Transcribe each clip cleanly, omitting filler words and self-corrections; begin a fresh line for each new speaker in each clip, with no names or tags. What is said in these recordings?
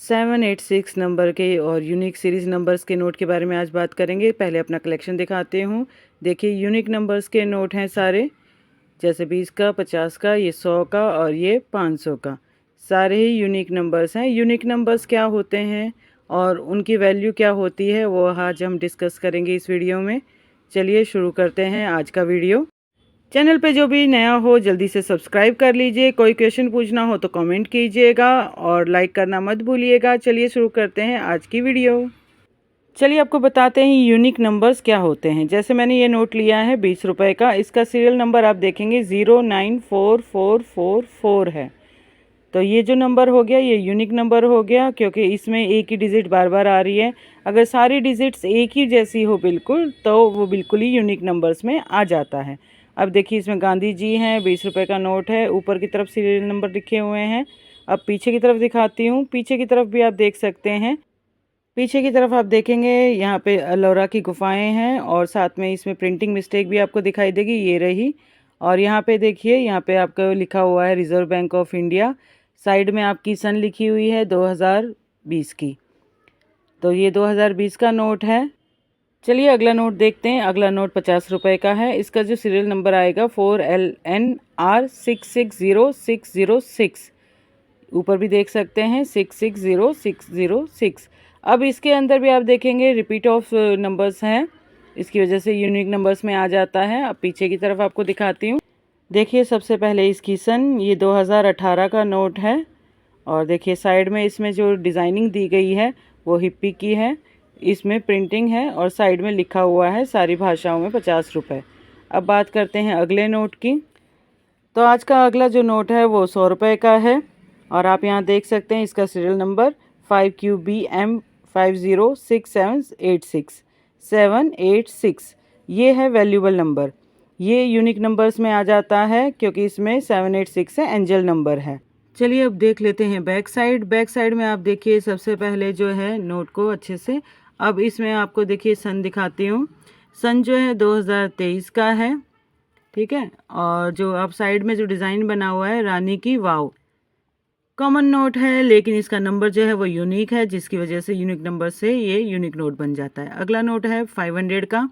786 number के और unique series numbers के नोट के बारे में आज बात करेंगे। पहले अपना कलेक्शन दिखाते हूँ। देखिए यूनिक नंबर्स के नोट हैं सारे, जैसे 20 का, 50 का, ये 100 का और ये 500 का। सारे ही यूनिक नंबर्स हैं। यूनिक नंबर्स क्या होते हैं और उनकी वैल्यू क्या होती है वो आज हम डिस्कस करेंगे इस वीडियो में। चलिए शुरू करते हैं आज का वीडियो। चैनल पे जो भी नया हो जल्दी से सब्सक्राइब कर लीजिए। कोई क्वेश्चन पूछना हो तो कमेंट कीजिएगा और लाइक करना मत भूलिएगा। चलिए शुरू करते हैं आज की वीडियो। चलिए आपको बताते हैं यूनिक नंबर्स क्या होते हैं। जैसे मैंने ये नोट लिया है 20 रुपए का, इसका सीरियल नंबर आप देखेंगे 09444 है। तो ये जो नंबर हो गया ये यूनिक नंबर हो गया, क्योंकि इसमें एक ही डिजिट बार बार आ रही है। अगर सारी डिजिट्स एक ही जैसी हो बिल्कुल, तो वो बिल्कुल ही यूनिक नंबर्स में आ जाता है। अब देखिए इसमें गांधी जी हैं, 20 रुपए का नोट है, ऊपर की तरफ सीरियल नंबर लिखे हुए हैं। अब पीछे की तरफ दिखाती हूँ, पीछे की तरफ भी आप देख सकते हैं। पीछे की तरफ आप देखेंगे यहाँ पे अलोरा की गुफाएं हैं और साथ में इसमें प्रिंटिंग मिस्टेक भी आपको दिखाई देगी, ये रही। और यहाँ पे देखिए, यहाँ पे आपको लिखा हुआ है reserve bank of India. Side में आपकी सन लिखी हुई है 2020 की। तो ये 2020 का नोट है। चलिए अगला नोट देखते हैं। अगला नोट 50 रुपए का है। इसका जो सीरियल नंबर आएगा 4LNR660606। ऊपर भी देख सकते हैं 660606। अब इसके अंदर भी आप देखेंगे रिपीट ऑफ नंबर्स हैं, इसकी वजह से यूनिक नंबर्स में आ जाता है। अब पीछे की तरफ आपको दिखाती हूँ। देखिए सबसे पहले इसकी सन, ये 2018 का नोट है। और देखिए साइड में इसमें जो डिज़ाइनिंग दी गई है वो हिप्पी की है, इसमें प्रिंटिंग है और साइड में लिखा हुआ है सारी भाषाओं में 50 रुपये। अब बात करते हैं अगले नोट की। तो आज का अगला जो नोट है वो 100 रुपये का है और आप यहाँ देख सकते हैं इसका सीरियल नंबर 5QBM506786 ये है वैल्यूबल नंबर। ये यूनिक नंबर्स में आ जाता है क्योंकि इसमें 786 है, एंजल नंबर है। चलिए अब देख लेते हैं बैक साइड। बैक साइड में आप देखिए सबसे पहले जो है नोट को अच्छे से, अब इसमें आपको देखिए सन दिखाती हूँ। सन जो है 2023 का है, ठीक है। और जो अब साइड में जो डिज़ाइन बना हुआ है रानी की वाव। कॉमन नोट है लेकिन इसका नंबर जो है वो यूनिक है, जिसकी वजह से यूनिक नंबर से ये यूनिक नोट बन जाता है। अगला नोट है 500 का।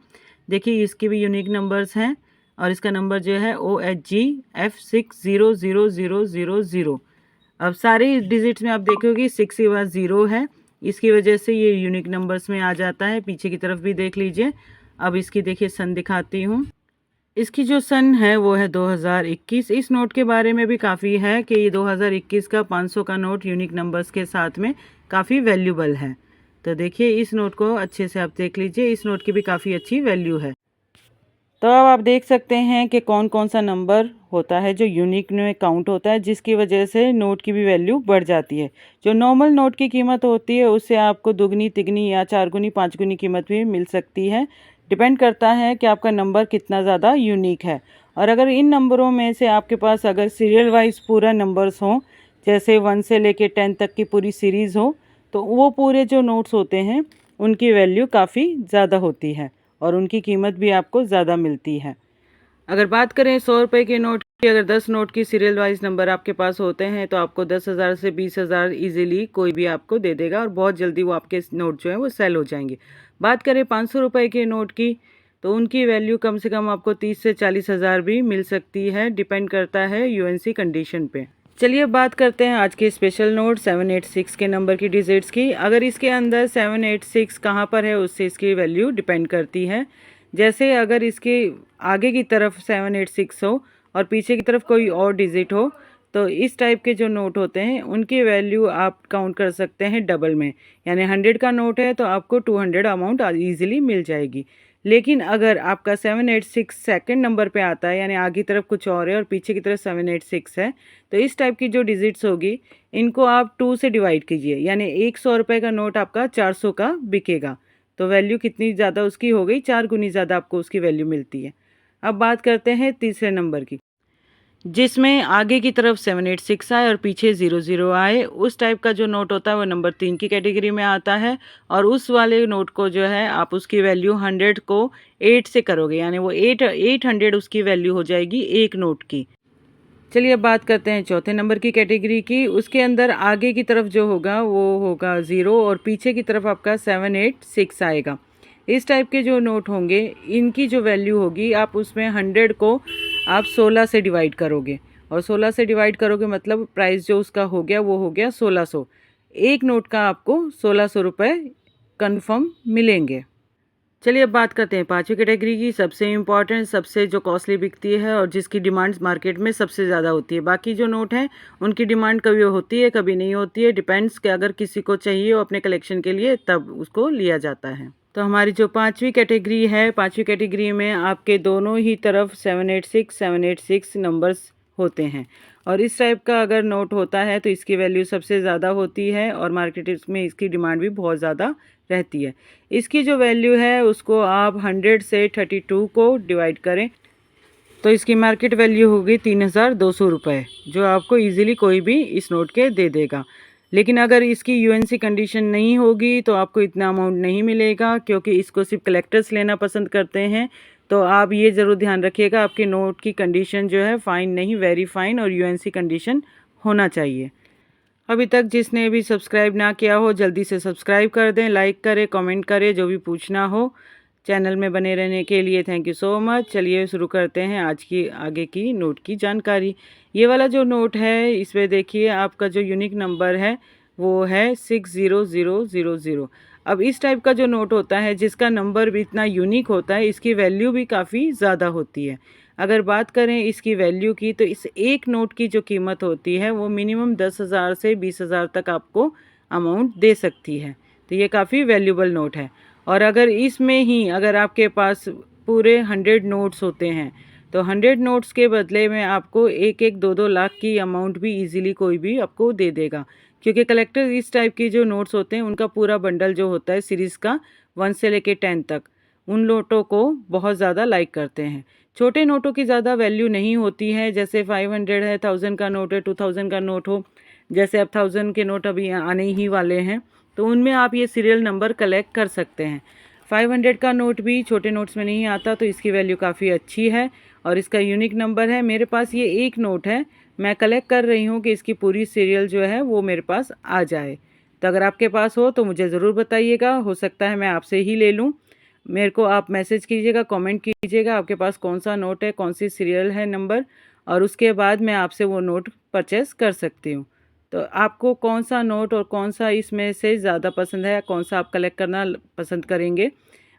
देखिए इसके भी यूनिक नंबर्स हैं और इसका नंबर जो है OHGF600000। अब सारे डिजिट्स में आप देखोगे 6 के बाद 0 है, इसकी वजह से ये यूनिक नंबर्स में आ जाता है। पीछे की तरफ भी देख लीजिए। अब इसकी देखिए सन दिखाती हूँ। इसकी जो सन है वो है 2021। इस नोट के बारे में भी काफ़ी है कि ये 2021 का 500 का नोट यूनिक नंबर्स के साथ में काफ़ी वैल्यूबल है। तो देखिए इस नोट को अच्छे से आप देख लीजिए, इस नोट की भी काफ़ी अच्छी वैल्यू है। तो अब आप देख सकते हैं कि कौन कौन सा नंबर होता है जो यूनिक में काउंट होता है, जिसकी वजह से नोट की भी वैल्यू बढ़ जाती है। जो नॉर्मल नोट की कीमत होती है उससे आपको दुगनी तिगनी या 4 गुनी 5 गुनी कीमत भी मिल सकती है। डिपेंड करता है कि आपका नंबर कितना ज़्यादा यूनिक है। और अगर इन नंबरों में से आपके पास अगर सीरियल वाइज पूरा नंबर्स हों, जैसे 1 से लेके 10 तक की पूरी सीरीज़ हो, तो वो पूरे जो नोट्स होते हैं उनकी वैल्यू काफ़ी ज़्यादा होती है और उनकी कीमत भी आपको ज़्यादा मिलती है। अगर बात करें 100 रुपये के नोट की, अगर 10 नोट की सीरियल वाइज नंबर आपके पास होते हैं तो आपको 10,000 से 20,000 ईजिली कोई भी आपको दे देगा और बहुत जल्दी वो आपके नोट जो है वो सेल हो जाएंगे। बात करें 500 रुपये के नोट की, तो उनकी वैल्यू कम से कम आपको 30 से 40,000 भी मिल सकती है, डिपेंड करता है यूएनसी कंडीशन पे। चलिए अब बात करते हैं आज के स्पेशल नोट 786 के नंबर की डिजिट्स की। अगर इसके अंदर 786 कहाँ पर है उससे इसकी वैल्यू डिपेंड करती है। जैसे अगर इसके आगे की तरफ 786 हो और पीछे की तरफ कोई और डिजिट हो, तो इस टाइप के जो नोट होते हैं उनकी वैल्यू आप काउंट कर सकते हैं डबल में। यानी 100 का नोट है तो आपको 200 अमाउंट ईजिली मिल जाएगी। लेकिन अगर आपका 786 सेकंड नंबर पे आता है, यानी आगे की तरफ कुछ और है और पीछे की तरफ 786 है, तो इस टाइप की जो डिजिट्स होगी इनको आप 2 से डिवाइड कीजिए, यानी 100 रुपये का नोट आपका 400 का बिकेगा। तो वैल्यू कितनी ज़्यादा उसकी हो गई, 4 गुनी ज़्यादा आपको उसकी वैल्यू मिलती है। अब बात करते हैं तीसरे नंबर की, जिसमें आगे की तरफ 786 आए और पीछे 00 आए। उस टाइप का जो नोट होता है वो नंबर 3 की कैटेगरी में आता है। और उस वाले नोट को जो है आप उसकी वैल्यू 100 को 8 से करोगे, यानी वो 800 उसकी वैल्यू हो जाएगी एक नोट की। चलिए अब बात करते हैं चौथे नंबर की कैटेगरी की। उसके अंदर आगे की तरफ जो होगा वो होगा 0 और पीछे की तरफ आपका 786 आएगा। इस टाइप के जो नोट होंगे इनकी जो वैल्यू होगी आप उसमें 100 को आप 16 से डिवाइड करोगे और 16 से डिवाइड करोगे मतलब प्राइस जो उसका हो गया वो हो गया 1600। एक नोट का आपको 1600 रुपये कन्फर्म मिलेंगे। चलिए अब बात करते हैं पांचवी कैटेगरी की, सबसे इम्पॉर्टेंट, सबसे जो कॉस्टली बिकती है और जिसकी डिमांड मार्केट में सबसे ज़्यादा होती है। बाकी जो नोट हैं उनकी डिमांड कभी होती है कभी नहीं होती है, डिपेंड्स कि अगर किसी को चाहिए हो अपने कलेक्शन के लिए तब उसको लिया जाता है। तो हमारी जो पांचवी कैटेगरी है, पांचवी कैटेगरी में आपके दोनों ही तरफ 786 नंबर्स होते हैं और इस टाइप का अगर नोट होता है तो इसकी वैल्यू सबसे ज़्यादा होती है और मार्केट में इसकी डिमांड भी बहुत ज़्यादा रहती है। इसकी जो वैल्यू है उसको आप 100 से 32 को डिवाइड करें तो इसकी मार्केट वैल्यू होगी 3200 रुपये, जो आपको इजीली कोई भी इस नोट के दे देगा। लेकिन अगर इसकी यूएनसी कंडीशन नहीं होगी तो आपको इतना अमाउंट नहीं मिलेगा, क्योंकि इसको सिर्फ कलेक्टर्स लेना पसंद करते हैं। तो आप ये ज़रूर ध्यान रखिएगा आपके नोट की कंडीशन जो है फाइन नहीं, वेरी फाइन और यूएनसी कंडीशन होना चाहिए। अभी तक जिसने भी सब्सक्राइब ना किया हो जल्दी से सब्सक्राइब कर दें, लाइक करें, कमेंट करें, जो भी पूछना हो। चैनल में बने रहने के लिए थैंक यू सो मच। चलिए शुरू करते हैं आज की आगे की नोट की जानकारी। ये वाला जो नोट है इसमें देखिए आपका जो यूनिक नंबर है वो है 60000। अब इस टाइप का जो नोट होता है जिसका नंबर भी इतना यूनिक होता है इसकी वैल्यू भी काफ़ी ज़्यादा होती है। अगर बात करें इसकी वैल्यू की तो इस एक नोट की जो कीमत होती है वो मिनिमम 10,000 से 20,000 तक आपको अमाउंट दे सकती है। तो ये काफ़ी वैल्यूबल नोट है। और अगर इसमें ही अगर आपके पास पूरे 100 नोट्स होते हैं तो 100 नोट्स के बदले में आपको 1-1, 2-2 लाख की अमाउंट भी इजीली कोई भी आपको दे देगा, क्योंकि कलेक्टर इस टाइप की जो नोट्स होते हैं उनका पूरा बंडल जो होता है सीरीज़ का 1 से लेके 10 तक उन नोटों को बहुत ज़्यादा लाइक करते हैं। छोटे नोटों की ज़्यादा वैल्यू नहीं होती है, जैसे 500 है, 1000 का नोट है, 2000 का नोट हो, जैसे अब 1000 के नोट अभी आने ही वाले हैं तो उनमें आप ये सीरियल नंबर कलेक्ट कर सकते हैं। 500 का नोट भी छोटे नोट्स में नहीं आता तो इसकी वैल्यू काफ़ी अच्छी है और इसका यूनिक नंबर है। मेरे पास ये एक नोट है, मैं कलेक्ट कर रही हूँ कि इसकी पूरी सीरियल जो है वो मेरे पास आ जाए। तो अगर आपके पास हो तो मुझे ज़रूर बताइएगा, हो सकता है मैं आपसे ही ले लूँ। मेरे को आप मैसेज कीजिएगा, कमेंट कीजिएगा आपके पास कौन सा नोट है, कौन सी सीरियल है नंबर, और उसके बाद मैं आपसे वो नोट परचेस कर सकती हूँ। तो आपको कौन सा नोट और कौन सा इसमें से ज़्यादा पसंद है, कौन सा आप कलेक्ट करना पसंद करेंगे,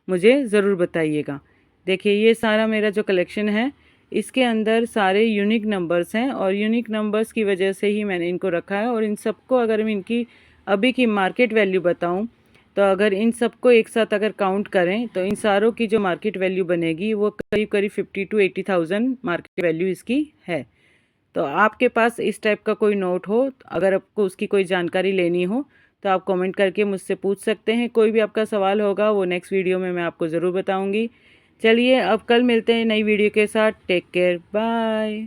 मुझे ज़रूर बताइएगा। देखिए ये सारा मेरा जो कलेक्शन है इसके अंदर सारे यूनिक नंबर्स हैं और यूनिक नंबर्स की वजह से ही मैंने इनको रखा है। और इन सबको अगर मैं इनकी अभी की मार्केट वैल्यू बताऊं तो अगर इन सबको एक साथ अगर काउंट करें तो इन सारों की जो मार्केट वैल्यू बनेगी वो करीब करीब 50 to 80,000 मार्केट वैल्यू इसकी है। तो आपके पास इस टाइप का कोई नोट हो, अगर आपको उसकी कोई जानकारी लेनी हो तो आप कमेंट करके मुझसे पूछ सकते हैं। कोई भी आपका सवाल होगा वो नेक्स्ट वीडियो में मैं आपको ज़रूर बताऊंगी। चलिए अब कल मिलते हैं नई वीडियो के साथ। Take care, bye.